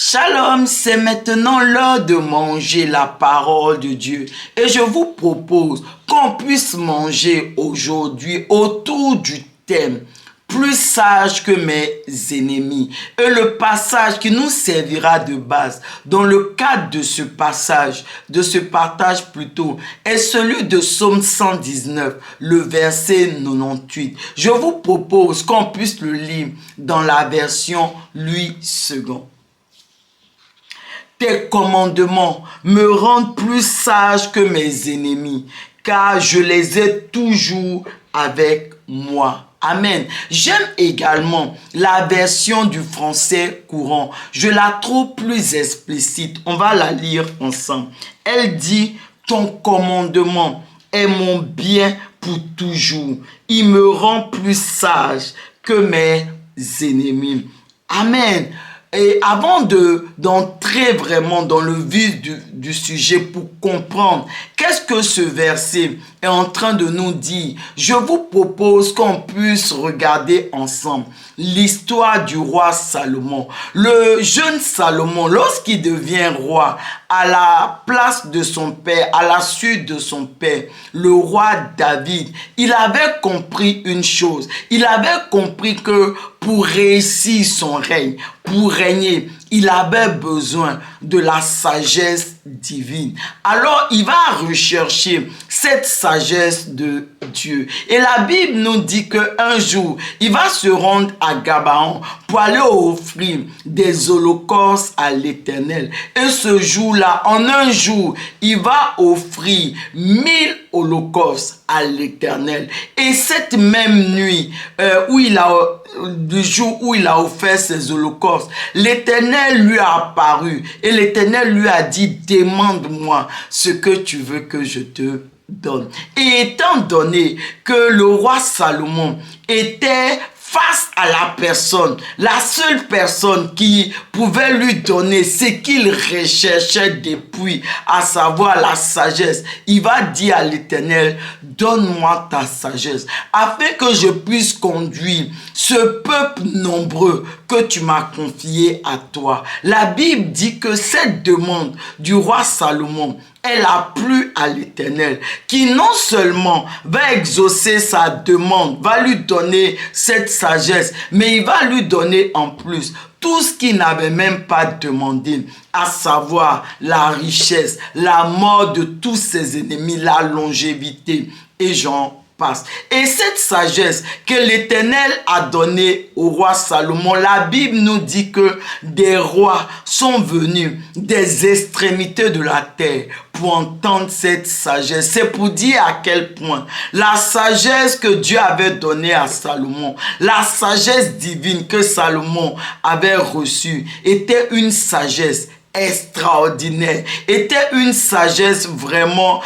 Shalom, c'est maintenant l'heure de manger la parole de Dieu. Et je vous propose qu'on puisse manger aujourd'hui autour du thème plus sage que mes ennemis. Et le passage qui nous servira de base dans le cadre de ce passage, de ce partage plutôt, est celui de Psaume 119, le verset 98. Je vous propose qu'on puisse le lire dans la version Louis II. Tes commandements me rendent plus sage que mes ennemis, car je les ai toujours avec moi. Amen. J'aime également la version du français courant. Je la trouve plus explicite. On va la lire ensemble. Elle dit, ton commandement est mon bien pour toujours. Il me rend plus sage que mes ennemis. Amen. Et avant d'entrer vraiment dans le vif du sujet pour comprendre qu'est-ce que ce verset est en train de nous dire, je vous propose qu'on puisse regarder ensemble l'histoire du roi Salomon. Le jeune Salomon, lorsqu'il devient roi, à la place de son père, à la suite de son père, le roi David, il avait compris une chose. Il avait compris que pour réussir son règne, pour régner, il avait besoin de la sagesse divine. Alors, il va rechercher cette sagesse de Dieu. Et la Bible nous dit qu'un jour, il va se rendre à Gabaon pour aller offrir des holocaustes à l'Éternel. Et ce jour-là, en un jour, il va offrir 1000 holocaustes à l'Éternel. Et cette même nuit, du jour où il a offert ses holocaustes, l'Éternel lui a apparu et l'Éternel lui a dit, demande-moi ce que tu veux que je te donne. Et étant donné que le roi Salomon était face à la seule personne qui pouvait lui donner ce qu'il recherchait depuis, à savoir la sagesse, il va dire à l'Éternel, donne-moi ta sagesse, afin que je puisse conduire ce peuple nombreux que tu m'as confié à toi. La Bible dit que cette demande du roi Salomon, elle a plu à l'Éternel, qui non seulement va exaucer sa demande, va lui donner cette sagesse, mais il va lui donner en plus tout ce qu'il n'avait même pas demandé, à savoir la richesse, la mort de tous ses ennemis, la longévité, et j'en passe. Et cette sagesse que l'Éternel a donnée au roi Salomon, la Bible nous dit que des rois sont venus des extrémités de la terre pour entendre cette sagesse. C'est pour dire à quel point la sagesse que Dieu avait donnée à Salomon, la sagesse divine que Salomon avait reçue, était une sagesse extraordinaire, était une sagesse vraiment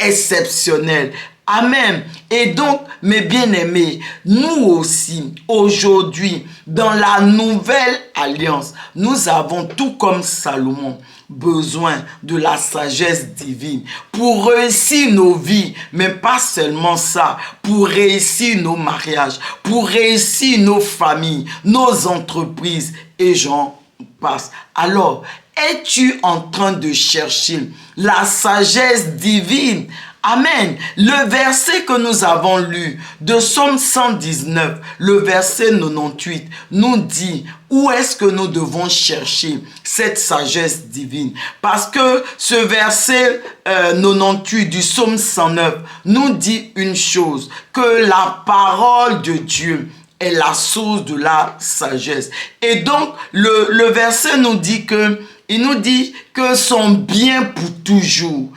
exceptionnelle. Amen. Et donc, mes bien-aimés, nous aussi, aujourd'hui, dans la nouvelle alliance, nous avons, tout comme Salomon, besoin de la sagesse divine pour réussir nos vies, mais pas seulement ça, pour réussir nos mariages, pour réussir nos familles, nos entreprises, et j'en passe. Alors, es-tu en train de chercher la sagesse divine? Amen. Le verset que nous avons lu de Psaume 119, le verset 98, nous dit où est-ce que nous devons chercher cette sagesse divine. Parce que ce verset 98 du Psaume 109 nous dit une chose, que la parole de Dieu est la source de la sagesse. Et donc, le verset nous dit que il nous dit que son bien pour toujours,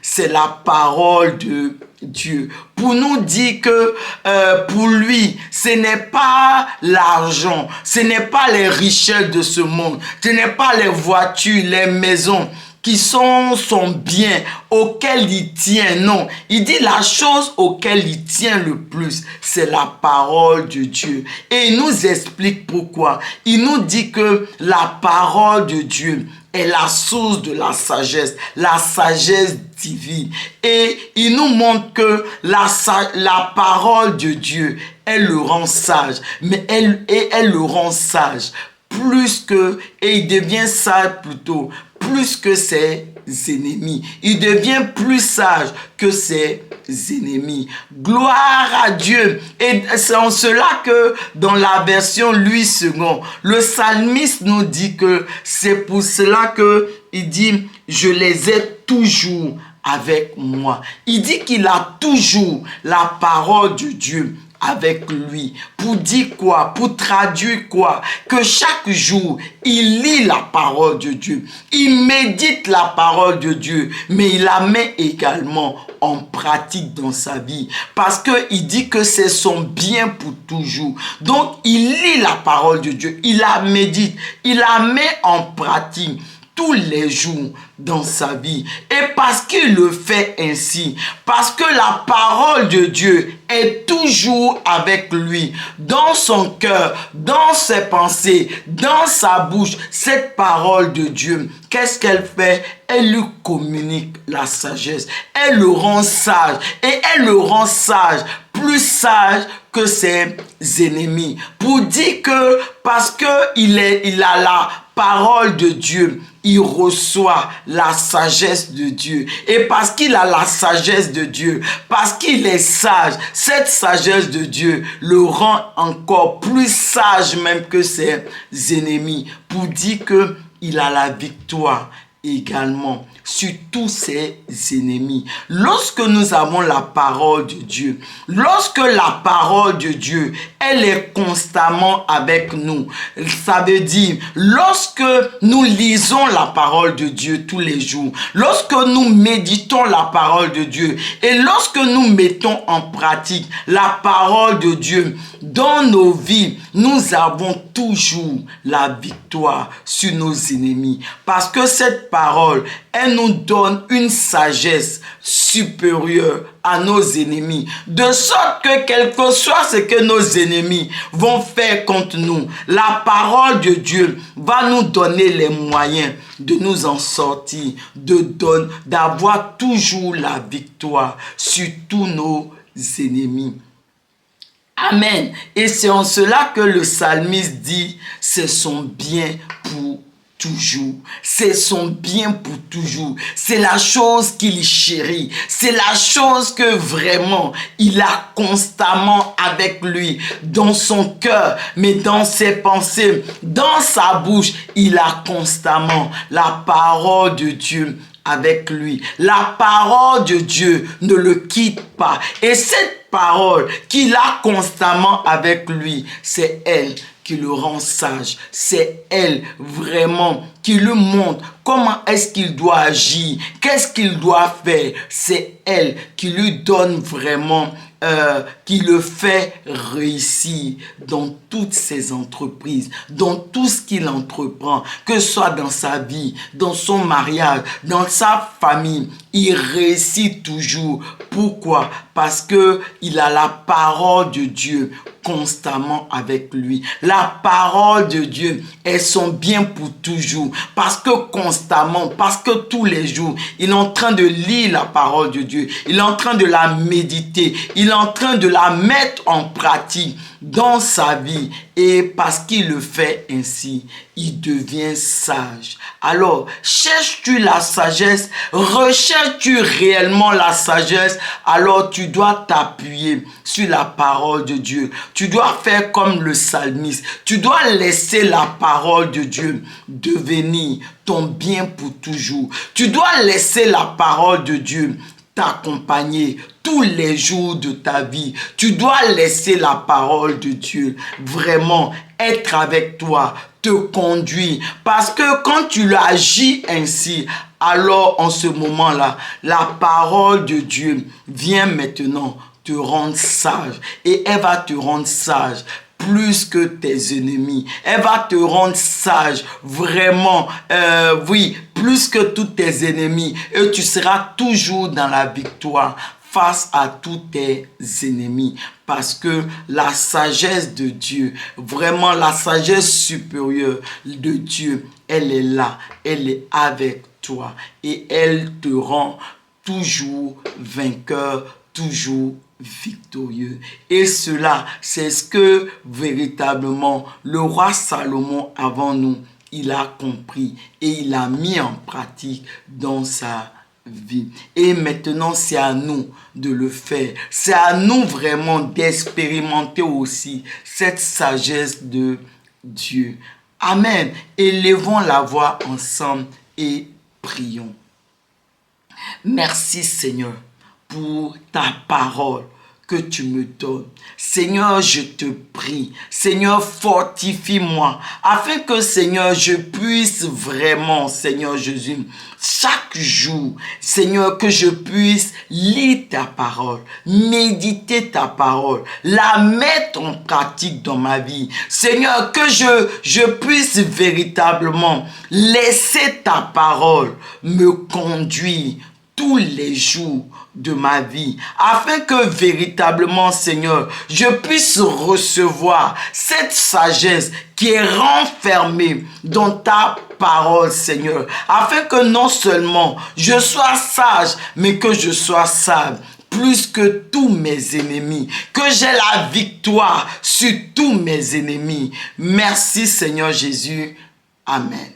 c'est la parole de Dieu. Pour nous dire que pour lui, ce n'est pas l'argent, ce n'est pas les richesses de ce monde, ce n'est pas les voitures, les maisons qui sont son bien, auquel il tient. Non, il dit la chose auquel il tient le plus, c'est la parole de Dieu. Et il nous explique pourquoi. Il nous dit que la parole de Dieu est la source de la sagesse divine. Et il nous montre que la parole de Dieu, elle le rend sage, mais elle le rend sage et il devient sage plutôt, plus que ses ennemis. Il devient plus sage que ses ennemis. Gloire à Dieu. Et c'est en cela que dans la version Louis II, le psalmiste nous dit que c'est pour cela que il dit, je les ai toujours avec moi. Il dit qu'il a toujours la parole de Dieu avec lui. Pour dire quoi? Pour traduire quoi? Que chaque jour, il lit la parole de Dieu. Il médite la parole de Dieu. Mais il la met également en pratique dans sa vie. Parce qu'il dit que c'est son bien pour toujours. Donc, il lit la parole de Dieu. Il la médite. Il la met en pratique tous les jours dans sa vie. Et parce qu'il le fait ainsi, parce que la parole de Dieu est toujours avec lui, dans son cœur, dans ses pensées, dans sa bouche, cette parole de Dieu, qu'est-ce qu'elle fait? Elle lui communique la sagesse. Elle le rend sage. Et elle le rend sage, plus sage que ses ennemis. Pour dire que parce qu'il a la parole de Dieu, il reçoit la sagesse de Dieu. Et parce qu'il a la sagesse de Dieu, parce qu'il est sage, cette sagesse de Dieu le rend encore plus sage même que ses ennemis. Pour dire qu'il a la victoire également sur tous ses ennemis. Lorsque nous avons la parole de Dieu, lorsque la parole de Dieu, elle est constamment avec nous, ça veut dire, lorsque nous lisons la parole de Dieu tous les jours, lorsque nous méditons la parole de Dieu et lorsque nous mettons en pratique la parole de Dieu dans nos vies, nous avons toujours la victoire sur nos ennemis. Parce que cette parole, elle nous donne une sagesse supérieure à nos ennemis. De sorte que quel que soit ce que nos ennemis vont faire contre nous, la parole de Dieu va nous donner les moyens de nous en sortir, d'avoir toujours la victoire sur tous nos ennemis. Amen. Et c'est en cela que le psalmiste dit, c'est son bien pour toujours. C'est son bien pour toujours. C'est la chose qu'il chérit. C'est la chose que vraiment il a constamment avec lui, dans son cœur, mais dans ses pensées, dans sa bouche. Il a constamment la parole de Dieu avec lui. La parole de Dieu ne le quitte pas. Et cette parole qu'il a constamment avec lui, c'est elle qui le rend sage. C'est elle vraiment qui lui montre comment est-ce qu'il doit agir, qu'est-ce qu'il doit faire. C'est elle qui lui donne vraiment, qui le fait réussir dans toutes ses entreprises, dans tout ce qu'il entreprend, que ce soit dans sa vie, dans son mariage, dans sa famille. Il réussit toujours. Pourquoi? Parce que il a la parole de Dieu constamment avec lui. La parole de Dieu est son bien pour toujours. Parce que constamment, parce que tous les jours, il est en train de lire la parole de Dieu. Il est en train de la méditer. Il est en train de la mettre en pratique dans sa vie. Et parce qu'il le fait ainsi, il devient sage. Alors, cherches-tu la sagesse? Recherches-tu réellement la sagesse? Alors, tu dois t'appuyer sur la parole de Dieu. Tu dois faire comme le psalmiste. Tu dois laisser la parole de Dieu devenir ton bien pour toujours. Tu dois laisser la parole de Dieu t'accompagner tous les jours de ta vie. Tu dois laisser la parole de Dieu vraiment être avec toi, te conduire. Parce que quand tu agis ainsi, alors en ce moment-là, la parole de Dieu vient maintenant te rendre sage. Et elle va te rendre sage plus que tes ennemis. Elle va te rendre sage, vraiment, oui, plus que tous tes ennemis. Et tu seras toujours dans la victoire face à tous tes ennemis. Parce que la sagesse de Dieu, vraiment la sagesse supérieure de Dieu, elle est là, elle est avec toi. Et elle te rend toujours vainqueur, toujours victorieux. Et cela, c'est ce que véritablement le roi Salomon avant nous, il a compris et il a mis en pratique dans sa vie. Et maintenant, c'est à nous de le faire. C'est à nous vraiment d'expérimenter aussi cette sagesse de Dieu. Amen. Élevons la voix ensemble et prions. Merci Seigneur pour ta parole que tu me donnes. Seigneur, je te prie. Seigneur, fortifie-moi afin que, Seigneur, je puisse vraiment, Seigneur Jésus, chaque jour, Seigneur, que je puisse lire ta parole, méditer ta parole, la mettre en pratique dans ma vie. Seigneur, que je puisse véritablement laisser ta parole me conduire tous les jours de ma vie, afin que véritablement, Seigneur, je puisse recevoir cette sagesse qui est renfermée dans ta parole, Seigneur, afin que non seulement je sois sage, mais que je sois sage plus que tous mes ennemis, que j'ai la victoire sur tous mes ennemis. Merci Seigneur Jésus. Amen.